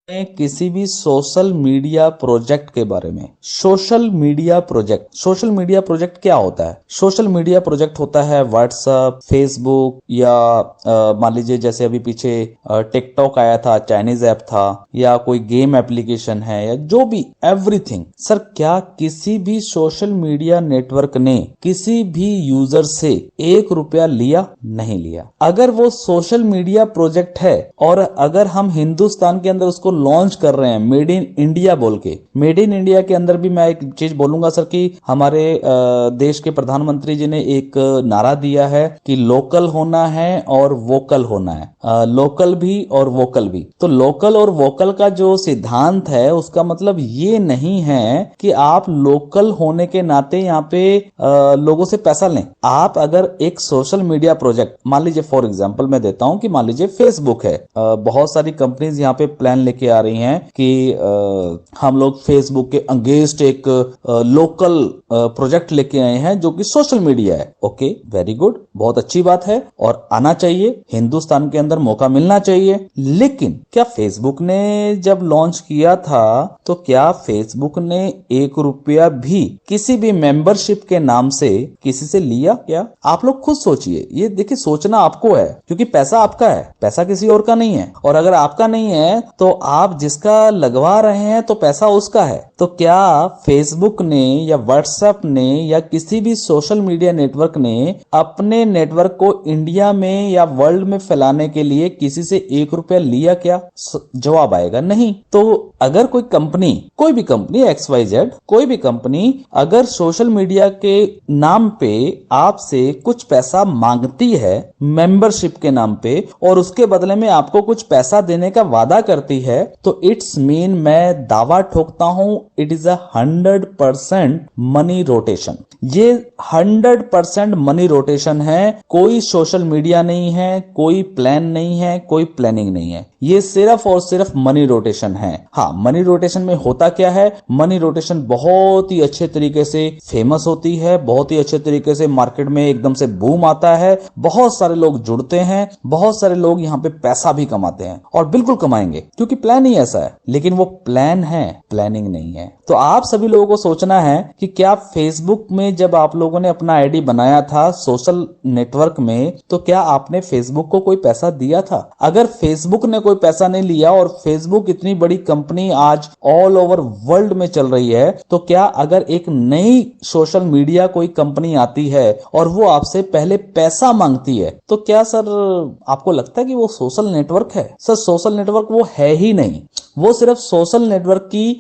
किसी भी social media project के बारे में। सोशल मीडिया प्रोजेक्ट क्या होता है? सोशल मीडिया प्रोजेक्ट होता है व्हाट्सएप, फेसबुक, या मान लीजिए जैसे अभी पीछे टिकटॉक आया था, चाइनीज ऐप था, या कोई गेम एप्लीकेशन है, या जो भी, एवरीथिंग। सर, क्या किसी भी सोशल मीडिया नेटवर्क ने किसी भी यूजर से 1 रुपया लिया? नहीं लिया। अगर वो सोशल मीडिया प्रोजेक्ट है और अगर हम हिंदुस्तान के अंदर उसको लॉन्च कर रहे हैं मेड इन इंडिया बोल के, मेड इन इंडिया के अंदर भी मैं एक चीज बोलूंगा सर कि हमारे देश के प्रधानमंत्री जी ने एक नारा दिया है कि लोकल होना है और वोकल होना है। लोकल भी और वोकल भी। तो लोकल और वोकल का जो सिद्धांत है उसका मतलब ये नहीं है कि आप लोकल होने के नाते यहाँ पे लोगों से पैसा लें। आप अगर एक सोशल मीडिया प्रोजेक्ट, मान लीजिए फॉर एग्जांपल मैं देता हूं कि मान लीजिए फेसबुक है, बहुत सारी कंपनीज यहाँ पे प्लान लेके आ रही हैं कि हम लोग फेसबुक के अगेंस्ट एक लोकल प्रोजेक्ट लेके आए हैं जो कि सोशल मीडिया है। ओके, वेरी गुड, बहुत अच्छी बात है और आना चाहिए, हिंदुस्तान के अंदर मौका मिलना चाहिए। लेकिन क्या फेसबुक ने जब लॉन्च किया था तो क्या फेसबुक ने 1 रुपया भी किसी भी मेंबरशिप के नाम से किसी से लिया? क्या आप लोग खुद सोचिए। ये देखिए, सोचना आपको है क्योंकि पैसा आपका है, पैसा किसी और का नहीं है। और अगर आपका नहीं है तो आप जिसका लगवा रहे हैं तो पैसा उसका है। तो क्या फेसबुक ने या व्हाट्सएप ने या किसी भी सोशल मीडिया नेटवर्क ने अपने नेटवर्क को इंडिया में या वर्ल्ड में फैलाने के लिए किसी से 1 रुपया लिया? क्या जवाब आएगा नहीं। तो अगर कोई कंपनी, कोई भी कंपनी XYZ, कोई भी कंपनी अगर सोशल मीडिया के नाम पे आपसे कुछ पैसा मांगती है मेंबरशिप के नाम पे और उसके बदले में आपको कुछ पैसा देने का वादा करती है तो इट्स मीन, मैं दावा ठोकता हूं, इट इज 100% मनी रोटेशन। ये 100% मनी रोटेशन है। कोई सोशल मीडिया नहीं है, कोई प्लान नहीं है, कोई प्लानिंग नहीं है। ये सिर्फ और सिर्फ मनी रोटेशन है। हाँ, मनी रोटेशन में होता क्या है? मनी रोटेशन बहुत ही अच्छे तरीके से फेमस होती है, बहुत ही अच्छे तरीके से मार्केट में एकदम से बूम आता है, बहुत सारे लोग जुड़ते हैं, बहुत सारे लोग यहाँ पे पैसा भी कमाते हैं और बिल्कुल कमाएंगे क्योंकि प्लान ही ऐसा है। लेकिन वो प्लान है, प्लानिंग नहीं है। तो आप सभी लोगों को सोचना है कि क्या फेसबुक में जब आप लोगों ने अपना आईडी बनाया था सोशल नेटवर्क में तो क्या आपने फेसबुक को कोई पैसा दिया था? अगर फेसबुक ने कोई पैसा नहीं लिया और फेसबुक इतनी बड़ी कंपनी आज ऑल ओवर वर्ल्ड में चल रही है, तो क्या अगर एक नई सोशल मीडिया कोई कंपनी आती है और वो आपसे पहले पैसा मांगती है तो क्या सर आपको लगता है कि वो सोशल नेटवर्क है? सर, सोशल नेटवर्क वो है ही नहीं। वो सिर्फ सोशल नेटवर्क की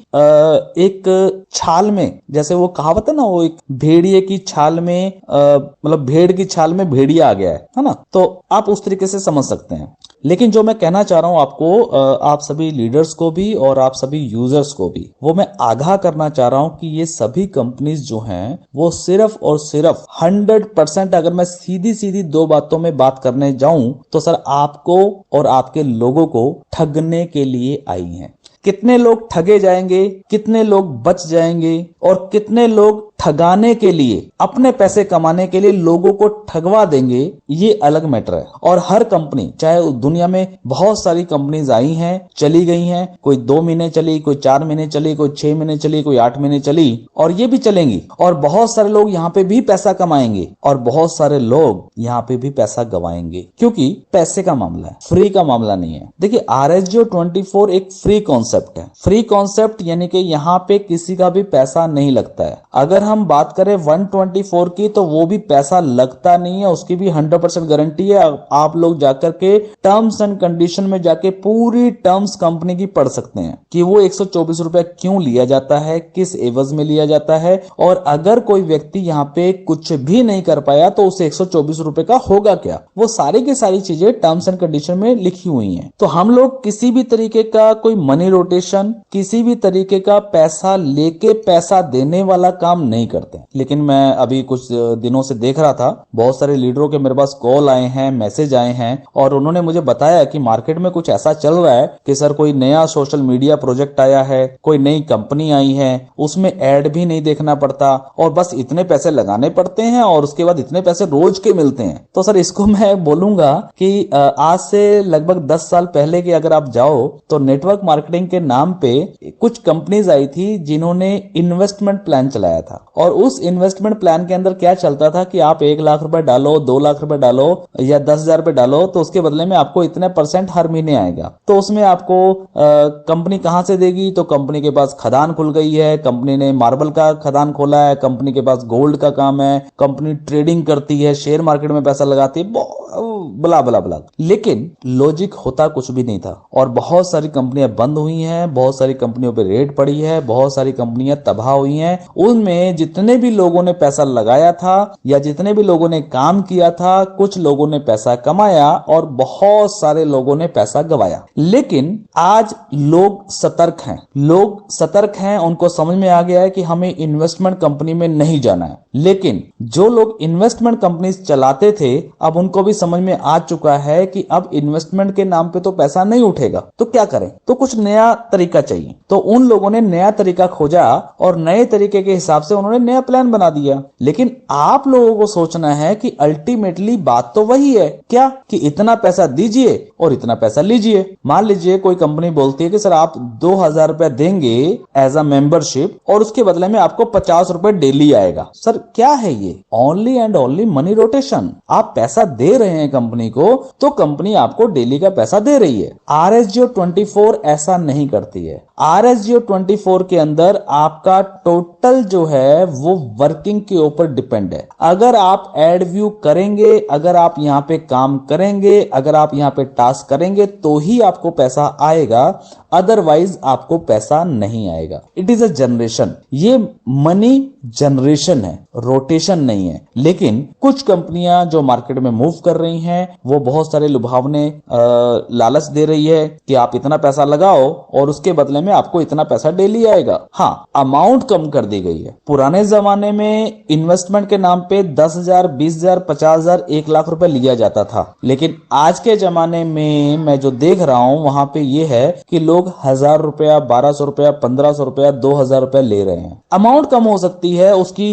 एक छाल में, जैसे वो कहावत है ना, वो एक भेड़िए की छाल में, मतलब भेड़ की छाल में भेड़िया आ गया है ना? तो आप उस तरीके से समझ सकते हैं। लेकिन जो मैं कहना चाह रहा हूं आपको, आप सभी लीडर्स को भी और आप सभी यूजर्स को भी, वो मैं आगाह करना चाह रहा हूं कि ये सभी कंपनीज जो हैं वो सिर्फ और सिर्फ 100%, अगर मैं सीधी सीधी 2 बातों में बात करने जाऊं तो सर आपको और आपके लोगों को ठगने के लिए आई हैं। कितने लोग ठगे जाएंगे, कितने लोग बच जाएंगे और कितने लोग ठगाने के लिए, अपने पैसे कमाने के लिए लोगों को ठगवा देंगे, ये अलग मैटर है। और हर कंपनी, चाहे दुनिया में बहुत सारी कंपनीज आई हैं, चली गई हैं, कोई 2 महीने चली, कोई 4 महीने चली, कोई 6 महीने चली, कोई 8 महीने चली, और ये भी चलेंगी। और बहुत सारे लोग यहाँ पे भी पैसा कमाएंगे और बहुत सारे लोग यहाँ पे भी पैसा गवाएंगे क्योंकि पैसे का मामला है, फ्री का मामला नहीं है। देखिए, RSJ 24 एक फ्री कॉन्सेप्ट है। फ्री कॉन्सेप्ट यानी कि यहाँ पे किसी का भी पैसा नहीं लगता है। अगर हम बात करें 124 की तो वो भी पैसा लगता नहीं है, उसकी भी 100% गारंटी है। आप लोग जाकर के टर्म्स एंड कंडीशन में जाके पूरी टर्म्स कंपनी की पढ़ सकते हैं कि वो 124 रुपया क्यों लिया जाता है, किस एवज में लिया जाता है, और अगर कोई व्यक्ति यहाँ पे कुछ भी नहीं कर पाया तो उसे 124 रुपए का होगा क्या, वो सारी की सारी चीजें टर्म्स एंड कंडीशन में लिखी हुई हैं। तो हम लोग किसी भी तरीके का कोई मनी रोटेशन, किसी भी तरीके का पैसा लेके पैसा देने वाला काम नहीं नहीं करते। लेकिन मैं अभी कुछ दिनों से देख रहा था, बहुत सारे लीडरों के मेरे पास कॉल आए हैं, मैसेज आए हैं, और उन्होंने मुझे बताया कि मार्केट में कुछ ऐसा चल रहा है कि सर कोई नया सोशल मीडिया प्रोजेक्ट आया है, कोई नई कंपनी आई है, उसमें एड भी नहीं देखना पड़ता और बस इतने पैसे लगाने पड़ते हैं और उसके बाद इतने पैसे रोज के मिलते हैं। तो सर इसको मैं बोलूंगा कि आज से लगभग 10 साल पहले की अगर आप जाओ तो नेटवर्क मार्केटिंग के नाम पे कुछ कंपनीज आई थी जिन्होंने इन्वेस्टमेंट प्लान चलाया था, और उस इन्वेस्टमेंट प्लान के अंदर क्या चलता था कि आप 1 लाख रुपए डालो, 2 लाख रुपए डालो या 10,000 रुपए डालो तो उसके बदले में आपको इतने % हर महीने आएगा। तो उसमें आपको कंपनी कहां से देगी? तो कंपनी के पास खदान खुल गई है, कंपनी ने मार्बल का खदान खोला है, कंपनी के पास गोल्ड का काम है, कंपनी ट्रेडिंग करती है, शेयर मार्केट में पैसा लगाती है, बला बला बला। लेकिन लॉजिक होता कुछ भी नहीं था और बहुत सारी कंपनियां बंद हुई हैं, बहुत सारी कंपनियों पे रेड पड़ी है, बहुत सारी कंपनियां तबाह हुई हैं। उनमें जितने भी लोगों ने पैसा लगाया था या जितने भी लोगों ने काम किया था, कुछ लोगों ने पैसा कमाया और बहुत सारे लोगों ने पैसा गवाया। लेकिन आज लोग सतर्क हैं, उनको समझ में आ गया है कि हमें इन्वेस्टमेंट कंपनी में नहीं जाना है। लेकिन जो लोग इन्वेस्टमेंट कंपनी चलाते थे, अब उनको भी समझ में आ चुका है कि अब इन्वेस्टमेंट के नाम पे तो पैसा नहीं उठेगा, तो क्या करें? तो कुछ नया तरीका चाहिए। तो उन लोगों ने नया तरीका खोजा और नए तरीके के हिसाब से उन्होंने नया प्लान बना दिया। लेकिन आप लोगों को सोचना है कि अल्टीमेटली बात तो वही है, क्या कि इतना पैसा दीजिए और इतना पैसा लीजिए। मान लीजिए कोई कंपनी बोलती है कि सर आप 2,000 रुपए देंगे एज अ मेंबरशिप और उसके बदले में आपको 50 रुपए डेली आएगा। सर क्या है ये? Only and only money rotation. आप पैसा दे रहे हैं कंपनी को तो कंपनी आपको डेली का पैसा दे रही है। RSGO 24 ऐसा नहीं करती है। RSGO 24 के अंदर आपका टोटल जो है वो वर्किंग के ऊपर डिपेंड है। अगर आप एड व्यू करेंगे, अगर आप यहाँ पे काम करेंगे, अगर आप यहाँ पे टास्क करेंगे तो ही आपको पैसा आएगा, अदरवाइज आपको पैसा नहीं आएगा। इट इज अ जनरेशन, ये मनी जनरेशन है, रोटेशन नहीं है। लेकिन कुछ कंपनियां जो मार्केट में मूव कर रही हैं वो बहुत सारे लुभावने लालच दे रही है कि आप इतना पैसा लगाओ और उसके बदले में आपको इतना पैसा डेली आएगा। हाँ, अमाउंट कम कर दी गई है। पुराने जमाने में इन्वेस्टमेंट के नाम पे 10,000, 20,000, 50,000, 1 लाख रुपए लिया जाता था। लेकिन आज के जमाने में मैं जो देख रहा हूं वहां पे ये है कि लोग 1,000 रुपया, 1,200 रुपया, 1,500 रुपया, 2,000 रुपया ले रहे हैं। अमाउंट कम हो सकती है, उसकी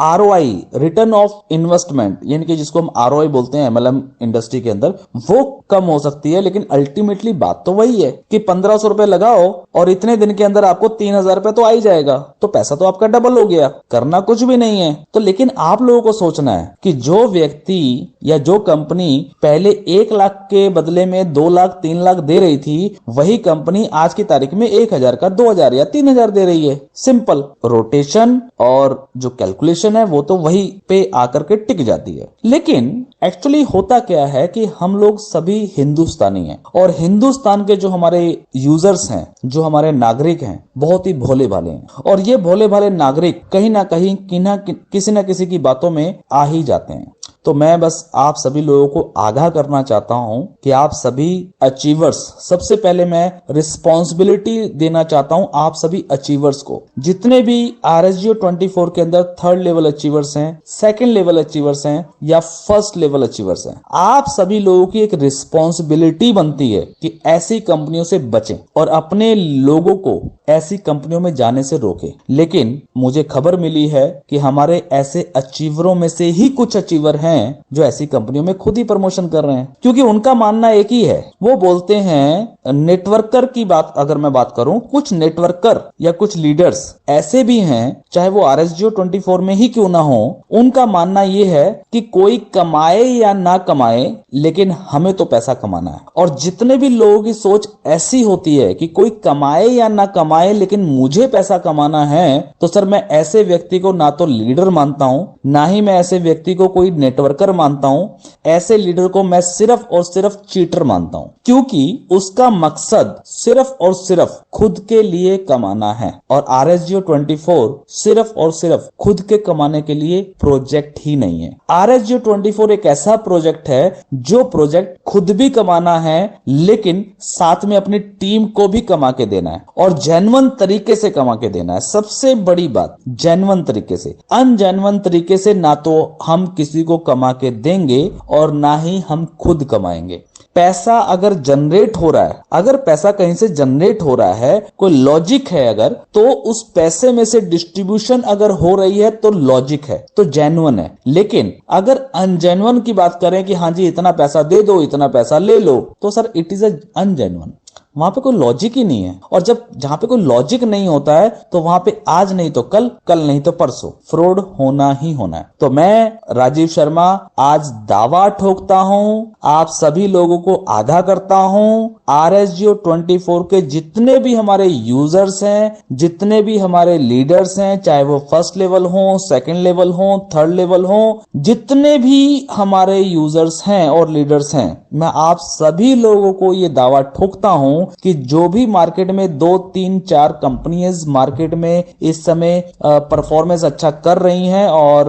ROI, रिटर्न ऑफ इन्वेस्टमेंट, यानी कि जिसको हम ROI बोलते हैं MLM इंडस्ट्री के अंदर, वो कम हो सकती है। लेकिन अल्टीमेटली बात तो वही है कि 1,500 रुपए लगाओ और इतने दिन के अंदर आपको 3,000 रुपए तो आ ही जाएगा, तो पैसा तो आपका डबल हो गया, करना कुछ भी नहीं है। तो लेकिन आप लोगों को सोचना है कि जो व्यक्ति या जो कंपनी पहले 1 लाख के बदले में 2 लाख, 3 लाख दे रही थी, वही कंपनी आज की तारीख में 1,000 का 2,000 या 3,000 दे रही है। सिंपल रोटेशन और जो कैलकुलेशन है वो तो वही पे आकर के टिक जाती है। लेकिन एक्चुअली होता क्या है कि हम लोग सभी हिंदुस्तानी हैं और हिंदुस्तान के जो हमारे यूजर्स हैं, जो हमारे नागरिक हैं, बहुत ही भोले भाले हैं और ये भोले भाले नागरिक कहीं ना कहीं किसी ना किसी की बातों में आ ही जाते हैं। तो मैं बस आप सभी लोगों को आगाह करना चाहता हूं कि आप सभी अचीवर्स, सबसे पहले मैं रिस्पॉन्सिबिलिटी देना चाहता हूं आप सभी अचीवर्स को। जितने भी RSGO 24 के अंदर 3rd लेवल अचीवर्स हैं, 2nd लेवल अचीवर्स हैं या 1st लेवल अचीवर्स हैं, आप सभी लोगों की एक रिस्पॉन्सिबिलिटी बनती है कि ऐसी कंपनियों से बचें और अपने लोगों को ऐसी कंपनियों में जाने से रोकें। लेकिन मुझे खबर मिली है कि हमारे ऐसे अचीवरों में से ही कुछ अचीवर हैं जो ऐसी कंपनियों में खुद ही प्रमोशन कर रहे हैं, क्योंकि उनका मानना एक ही है। वो बोलते हैं, नेटवर्कर की बात अगर मैं बात करूं, कुछ नेटवर्कर या कुछ लीडर्स ऐसे भी हैं, चाहे वो RSGO 24 में ही क्यों ना हो, उनका मानना ये है कि कोई कमाए या ना कमाए लेकिन हमें तो पैसा कमाना है। और जितने भी लोगों की सोच ऐसी होती है कि कोई कमाए या ना कमाए लेकिन मुझे पैसा कमाना है, तो सर मैं ऐसे व्यक्ति को ना तो लीडर मानता हूं, ना ही मैं ऐसे व्यक्ति को कोई नेटवर्क वर्कर मानता हूं, ऐसे लीडर को मैं सिर्फ और सिर्फ चीटर मानता हूं, क्योंकि उसका मकसद सिर्फ और सिर्फ खुद के लिए कमाना है। और RSGO 24 सिर्फ और सिर्फ खुद के कमाने के लिए प्रोजेक्ट ही नहीं है। RSGO 24 एक ऐसा प्रोजेक्ट है जो प्रोजेक्ट खुद भी कमाना है, लेकिन साथ में अपनी टीम को भी कमा के देना है और जेन्युइन तरीके से कमा के देना है। सबसे बड़ी बात, जेन्युइन तरीके से। अनजेन्युइन तरीके से ना तो हम किसी को कमा के देंगे और ना ही हम खुद कमाएंगे। पैसा अगर जनरेट हो रहा है, अगर पैसा कहीं से जनरेट हो रहा है, कोई लॉजिक है अगर, तो उस पैसे में से डिस्ट्रीब्यूशन अगर हो रही है तो लॉजिक है, तो जेन्युइन है। लेकिन अगर अनजेन्युइन की बात करें कि हाँ जी इतना पैसा दे दो, इतना पैसा ले लो, तो सर इट इज अनजेन्युइन। वहां पे कोई लॉजिक ही नहीं है। और जब जहां पे कोई लॉजिक नहीं होता है तो वहां पे आज नहीं तो कल, कल नहीं तो परसों फ्रॉड होना ही होना है। तो मैं राजीव शर्मा आज दावा ठोकता हूं, आप सभी लोगों को आगाह करता हूं, RSGO 24 के जितने भी हमारे यूजर्स हैं, जितने भी हमारे लीडर्स हैं, चाहे वो फर्स्ट लेवल हो, सेकंड लेवल हो, थर्ड लेवल हो, जितने भी हमारे यूजर्स हैं और लीडर्स हैं, मैं आप सभी लोगों को ये दावा ठोकता हूं कि जो भी मार्केट में 2, 3, 4 कंपनीज मार्केट में इस समय परफॉर्मेंस अच्छा कर रही हैं और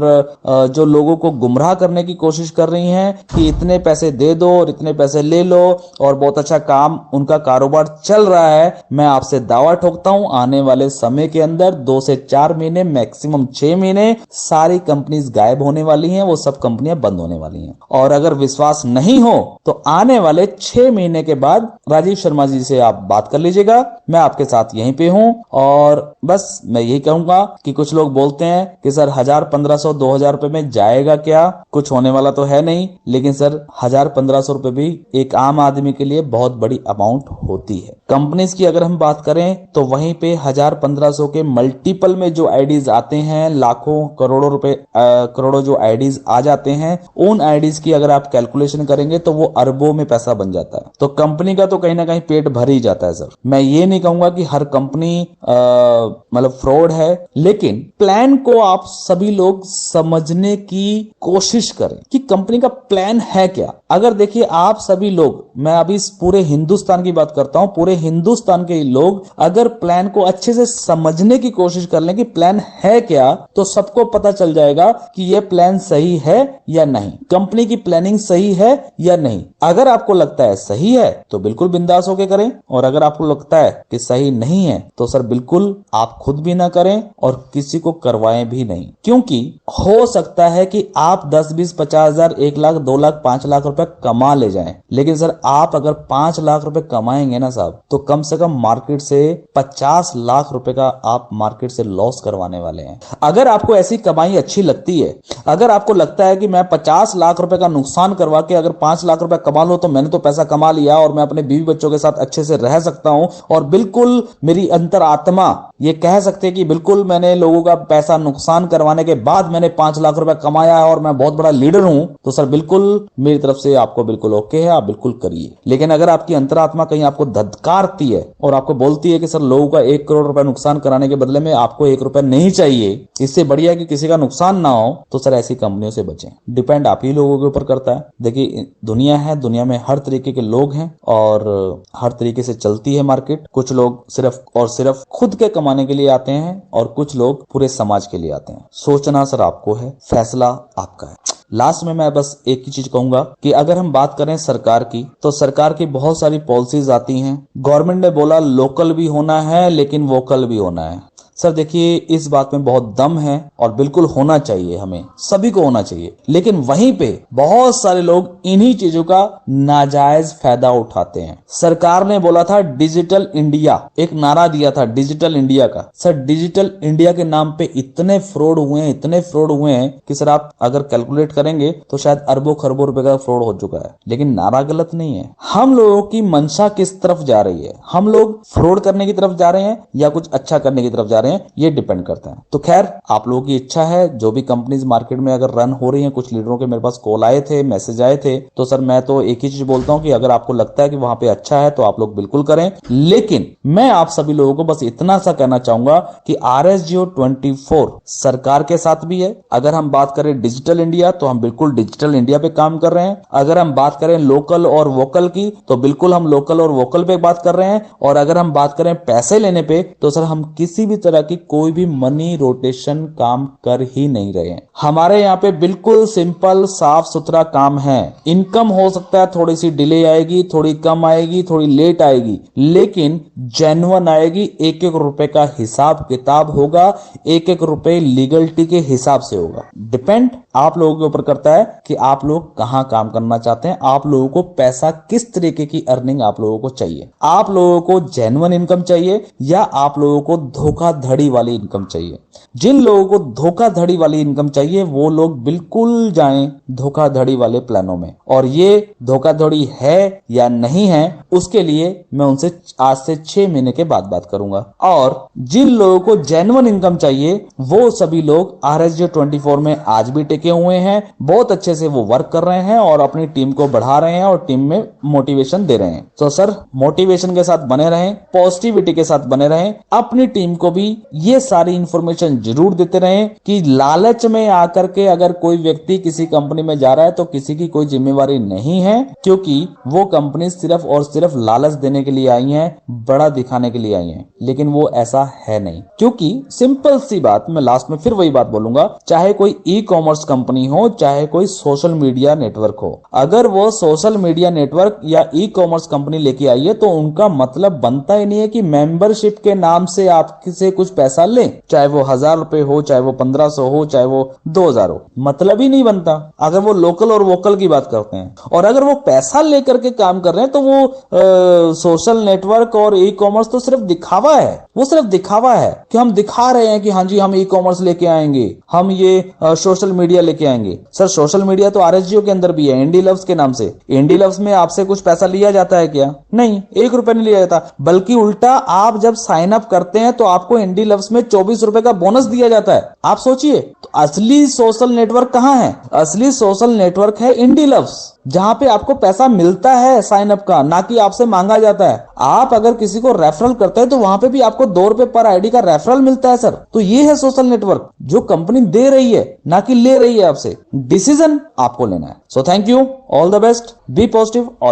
जो लोगों को गुमराह करने की कोशिश कर रही हैं कि इतने पैसे दे दो और इतने पैसे ले लो और बहुत अच्छा काम, उनका कारोबार चल रहा है, मैं आपसे दावा ठोकता हूं आने वाले समय के अंदर 2 से 4 महीने, मैक्सिमम 6 महीने, सारी कंपनीज गायब होने वाली हैं, वो सब कंपनियां बंद होने वाली हैं। और अगर विश्वास नहीं हो तो आने वाले 6 महीने के बाद राजीव शर्मा जी से आप बात कर लीजिएगा, मैं आपके साथ यहीं पे हूं। और बस मैं यही कहूंगा कि कुछ लोग बोलते हैं कि सर 1000, 1500, 2000 रुपए में जाएगा क्या, कुछ होने वाला तो है नहीं। लेकिन सर 1000, 1500 रुपए भी एक आम आदमी के लिए बहुत बड़ी अमाउंट होती है। कंपनीज की अगर हम बात करें तो वहीं पे 1000, 1500 के मल्टीपल में जो आईडीज आते हैं, लाखों करोड़ों रुपए, करोड़ों जो आईडीज आ जाते हैं, उन आईडीज की अगर आप कैलकुलेशन करेंगे तो वो अरबों में पैसा बन जाता है। तो कंपनी का तो कहीं ना कहीं पेट भर ही जाता है सर। मैं ये नहीं कहूंगा कि हर कंपनी मतलब फ्रॉड है, लेकिन प्लान को आप सभी लोग समझने की कोशिश करें कि कंपनी का प्लान है क्या। अगर देखिए आप सभी लोग, मैं अभी पूरे हिंदुस्तान की बात करता हूं, पूरे हिंदुस्तान के लोग अगर प्लान को अच्छे से समझने की कोशिश कर लें कि प्लान है क्या, तो सबको पता चल जाएगा कि यह प्लान सही है या नहीं, कंपनी की प्लानिंग सही है या नहीं। अगर आपको लगता है सही है तो बिल्कुल बिंदास होकर करें, और अगर आपको लगता है कि सही नहीं है तो सर बिल्कुल आप खुद भी ना करें और किसी को करवाएं भी नहीं। क्योंकि हो सकता है कि आप 10, 20, 50 हजार, 1 लाख, 2 लाख, 5 लाख रुपए कमा ले जाएं, लेकिन सर आप अगर 5 लाख रुपए कमाएंगे ना साहब, तो कम से कम मार्केट से 50 लाख रुपए का आप मार्केट से लॉस करवाने वाले हैं। अगर आपको ऐसी कमाई अच्छी लगती है, अगर आपको लगता है कि मैं 50 लाख रुपए का नुकसान करवा के अगर 5 लाख रुपए कमा लो तो मैंने तो पैसा कमा लिया और मैं अपने बीवी बच्चों के साथ अच्छे से रह सकता हूं, और बिल्कुल मेरी अंतरात्मा ये कह सकते हैं कि बिल्कुल मैंने लोगों का पैसा नुकसान करवाने के बाद मैंने 5 लाख रुपए कमाया है और मैं बहुत बड़ा लीडर हूं, तो सर बिल्कुल मेरी तरफ से आपको बिल्कुल ओके है, आप बिल्कुल करिए। लेकिन अगर आपकी अंतरात्मा कहीं आपको धत्कारती है और आपको बोलती है कि सर लोगों का 1 करोड़ रुपए नुकसान कराने के बदले में आपको 1 रुपए नहीं चाहिए, इससे बढ़िया कि किसी का नुकसान ना हो, तो सर ऐसी कंपनियों से बचें। डिपेंड आप ही लोगों के ऊपर करता है। देखिए दुनिया है, दुनिया में हर तरीके के लोग हैं और हर तरीके से चलती है मार्केट। कुछ लोग सिर्फ और सिर्फ खुद के कमाने के लिए आते हैं और कुछ लोग पूरे समाज के लिए आते हैं। सोचना सर आपको है, फैसला आपका है। लास्ट में मैं बस एक ही चीज कहूंगा कि अगर हम बात करें सरकार की, तो सरकार की बहुत सारी पॉलिसीज आती हैं। गवर्नमेंट ने बोला लोकल भी होना है लेकिन वोकल भी होना है। सर देखिए इस बात में बहुत दम है और बिल्कुल होना चाहिए, हमें सभी को होना चाहिए, लेकिन वहीं पे बहुत सारे लोग इन्हीं चीजों का नाजायज फायदा उठाते हैं। सरकार ने बोला था डिजिटल इंडिया, एक नारा दिया था डिजिटल इंडिया का। सर डिजिटल इंडिया के नाम पे इतने फ्रॉड हुए हैं, इतने फ्रॉड हुए हैं कि सर आप अगर कैलकुलेट करेंगे तो शायद अरबों खरबों रुपए का फ्रॉड हो चुका है। लेकिन नारा गलत नहीं है। हम लोगों की मंशा किस तरफ जा रही है? हम लोग फ्रॉड करने की तरफ जा रहे हैं या कुछ अच्छा करने की तरफ जा रहे हैं? हैं ये डिपेंड करता है। तो खैर आप लोगों की इच्छा है, जो भी कंपनीज मार्केट में अगर रन हो रही हैं, कुछ लीडरों के मेरे पास कॉल आए थे, मैसेज आए थे, तो सर मैं तो एक ही चीज बोलता हूं कि अगर आपको लगता है कि वहां पे अच्छा है तो आप लोग बिल्कुल करें। लेकिन मैं आप सभी लोगों को बस इतना सा कहना चाहूंगा कि RSGO 24 सरकार के साथ भी है। अगर हम बात करें डिजिटल इंडिया तो हम बिल्कुल डिजिटल इंडिया पे काम कर रहे हैं। अगर हम बात करें लोकल और वोकल की तो बिल्कुल हम लोकल और वोकल पे बात कर रहे हैं। और अगर हम बात करें पैसे लेने पे तो सर हम किसी भी तरह की कोई भी मनी रोटेशन काम कर ही नहीं रहे हैं। हमारे यहाँ पे बिल्कुल सिंपल साफ सुथरा काम है। इनकम हो सकता है थोड़ी सी डिले आएगी, थोड़ी कम आएगी, थोड़ी लेट आएगी, लेकिन जेन्युइन आएगी। एक एक रुपए का हिसाब किताब होगा, एक एक रुपए लीगलिटी के हिसाब से होगा। डिपेंड आप लोगों के ऊपर करता है कि आप लोग कहां काम करना चाहते हैं, आप लोगों को पैसा किस तरीके की अर्निंग आप लोगों को चाहिए। आप लोगों को जेन्युइन इनकम चाहिए या आप लोगों को धोखाधड़ी वाली इनकम चाहिए। जिन लोगों को धोखाधड़ी वाली इनकम चाहिए वो लोग बिल्कुल जाएं धोखाधड़ी वाले प्लानों में। और ये धोखाधड़ी है या नहीं है उसके लिए मैं उनसे आज से 6 महीने के बाद बात करूंगा। और जिन लोगों को जेन्युइन इनकम चाहिए वो सभी लोग RSGO 24 में आज भी टिके हुए हैं, बहुत अच्छे से वो वर्क कर रहे हैं और अपनी टीम को बढ़ा रहे हैं और टीम में मोटिवेशन दे रहे हैं। तो सर मोटिवेशन के साथ बने रहें, पॉजिटिविटी के साथ बने रहें, अपनी टीम को भी ये सारी इंफॉर्मेशन जरूर देते रहें कि लालच में आकर के अगर कोई व्यक्ति किसी कंपनी में जा रहा है तो किसी की कोई जिम्मेवारी नहीं है, क्योंकि वो कंपनी सिर्फ और सिर्फ लालच देने के लिए आई है, बड़ा दिखाने के लिए आई है। लेकिन वो ऐसा है नहीं, क्योंकि सिंपल सी बात, मैं लास्ट में फिर वही बात बोलूंगा, चाहे कोई ई-कॉमर्स कंपनी हो, चाहे कोई सोशल मीडिया नेटवर्क हो, अगर वो सोशल मीडिया नेटवर्क या ई-कॉमर्स कंपनी लेके आई है तो उनका मतलब बनता ही नहीं है कि मेंबरशिप के नाम से आपसे कुछ पैसा लें, चाहे वो 1000 रुपए हो, चाहे वो 1500 हो, चाहे वो 2000 हो, मतलब ही नहीं बनता। अगर वो लोकल और वोकल की बात करते हैं और अगर वो पैसा लेकर के काम कर रहे हैं तो वो सोशल नेटवर्क और ई कॉमर्स तो सिर्फ दिखावा है। वो सिर्फ दिखावा है कि हम दिखा रहे हैं कि हाँ जी हम ई कॉमर्स लेके आएंगे, हम ये सोशल मीडिया लेके आएंगे। सर सोशल मीडिया तो RSGO के अंदर भी है, इंडी लव्स के नाम से। इंडी लव्स में आपसे कुछ पैसा लिया जाता है क्या? नहीं, 1 रुपए नहीं लिया जाता, बल्कि उल्टा आप जब साइन अप करते हैं तो आपको इंडी लव्स में 24 रुपए का बोनस दिया जाता है। आप सोचिए, तो असली सोशल नेटवर्क कहां है? असली सोशल नेटवर्क है इंडी लव्स, जहां पे आपको पैसा मिलता है साइन अप का, ना कि आपसे मांगा जाता है। आप अगर किसी को रेफरल करते हैं तो वहां पे भी आपको 2 रुपए पर आईडी का रेफरल मिलता है सर। तो ये है सोशल नेटवर्क जो कंपनी दे रही है, ना कि ले रही है आपसे। डिसीजन आपको लेना है। So thank you, all the best, be positive, all